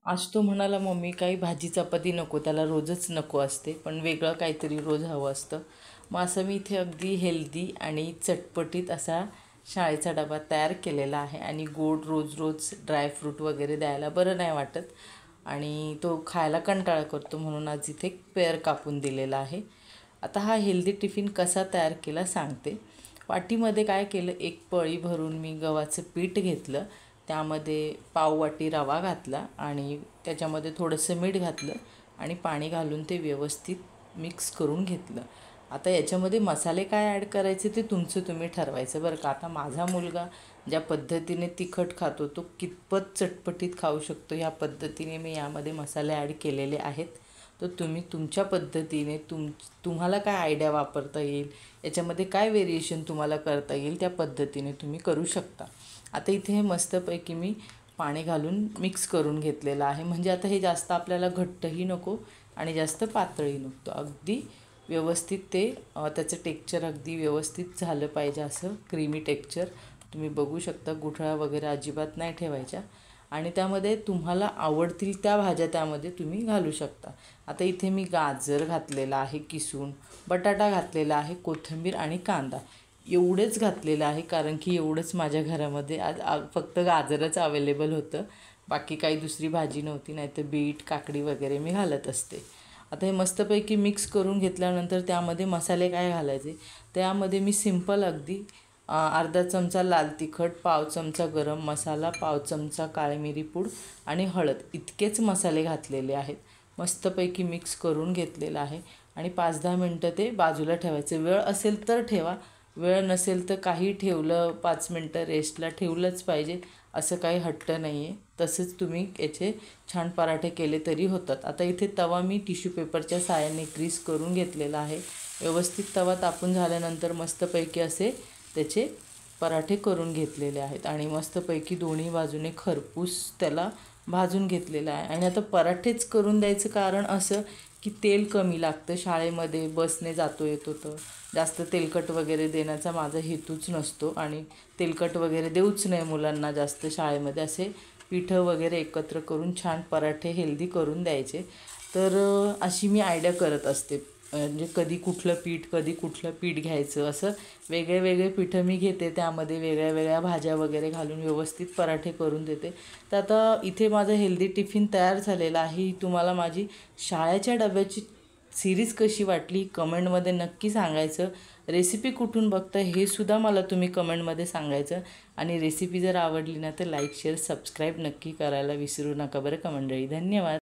आज तो म्हणाला, मम्मी काही भाजी चपाती नको, त्याला रोजच नको असते, पण वेगळं काहीतरी रोज हवं असतं. मग असं मी इथे अगदी हेल्दी आणि चटपटीत असा शाळेचा डबा तयार केलेला आहे. आणि गोड रोज रोज ड्रायफ्रूट वगैरे द्यायला बरं नाही वाटत आणि तो खायला कंटाळा करतो, म्हणून आज इथे पेअर कापून दिलेला आहे. आता हा हेल्दी टिफिन कसा तयार केला सांगते. वाटीमध्ये काय केलं, एक पळी भरून मी गव्हाचं पीठ घेतलं, त्यामध्ये पाव वाटी रवा घातला आणि त्याच्यामध्ये थोडंसं मीठ घातलं आणि पाणी घालून ते व्यवस्थित मिक्स करून घेतलं. आता याच्यामध्ये मसाले काय ॲड करायचे ते तुमचं तुम्ही ठरवायचं बरं का. आता माझा मुलगा ज्या पद्धतीने तिखट खातो तो कितपत चटपटीत खाऊ शकतो ह्या पद्धतीने मी यामध्ये मसाले ॲड केलेले आहेत. तर तुम्ही तुमच्या पद्धतीने तुम्हाला काय आयडिया वापरता येईल, याच्यामध्ये काय व्हेरिएशन तुम्हाला करता येईल त्या पद्धतीने तुम्ही करू शकता. आता इथे हे मस्तपैकी मी पाणी घालून मिक्स करून घेतलेलं आहे. म्हणजे आता हे जास्त आपल्याला घट्टही नको आणि जास्त पातळही नको, अगदी व्यवस्थित ते त्याचं टेक्स्चर अगदी व्यवस्थित झालं पाहिजे, असं क्रीमी टेक्स्चर. तुम्ही बघू शकता, गुठळा वगैरे अजिबात नाही ठेवायच्या आणि त्यामध्ये तुम्हाला आवडतील त्या भाज्या त्यामध्ये तुम्ही घालू शकता. आता इथे मी गाजर घातलेला आहे किसून, बटाटा घातलेला आहे, कोथिंबीर आणि कांदा एवढेच घातलेलं आहे, कारण की एवढंच माझ्या घरामध्ये आज फक्त गाजरच अवेलेबल होतं. बाकी काही दुसरी भाजी नव्हती, नाही तर बीट काकडी वगैरे मी घालत असते. आता हे मस्तपैकी मिक्स करून घेतल्यानंतर त्यामध्ये मसाले काय घालायचे, त्यामध्ये मी सिंपल अगदी अर्धा चमचा लाल तिखट, पाव चमचा गरम मसाला, पाव चमचा काळी मिरी पूड आणि हळद इतकेच मसाले घातलेले आहेत. मस्तपैकी मिक्स करून घेतलेलं आहे आणि 5-10 मिनटं ते बाजूला ठेवायचे. वेळ असेल तर ठेवा, वेळ नसेल तर काही ठेवलं 5 मिनटं रेस्टला ठेवलंच पाहिजे, असं काही हट्ट नाही आहे. तसंच तुम्ही याचे छान पराठे केले तरी होतात. आता इथे तवा मी टिश्यू पेपरच्या साहाय्याने ग्रीस करून घेतलेला आहे. व्यवस्थित तवा तापून झाल्यानंतर मस्तपैकी असे त्याचे पराठे करून घेतलेले आहेत आणि मस्तपैकी दोन्ही बाजूने खरपूस त्याला भाजून घेतलेलं आहे. आणि आता पराठेच करून द्यायचं कारण असं की तेल कमी लागतं. शाळेमध्ये बसने जातो येतो तर जास्त तेलकट वगैरे देण्याचा माझा हेतूच नसतो आणि तेलकट वगैरे देऊच नाही मुलांना जास्त शाळेमध्ये. असे पिठं वगैरे एकत्र करून छान पराठे हेल्दी करून द्यायचे. तर अशी मी आयडिया करत असते, म्हणजे कधी कुठलं पीठ घ्यायचं, असं वेगळे वेगळे पिठं मी घेते, त्यामध्ये वेगळ्या वेगळ्या भाज्या वगैरे घालून व्यवस्थित पराठे करून देते. तर आता इथे माझं हेल्दी टिफिन तयार झालेलं आहे. ही तुम्हाला माझी शाळेच्या डब्याची सिरीज कशी वाटली कमेंटमध्ये नक्की सांगायचं. रेसिपी कुठून बघता हे सुद्धा मला तुम्ही कमेंटमध्ये सांगायचं. आणि रेसिपी जर आवडली ना तर लाईक शेअर सबस्क्राईब नक्की करायला विसरू नका बरं का मंडळी. धन्यवाद.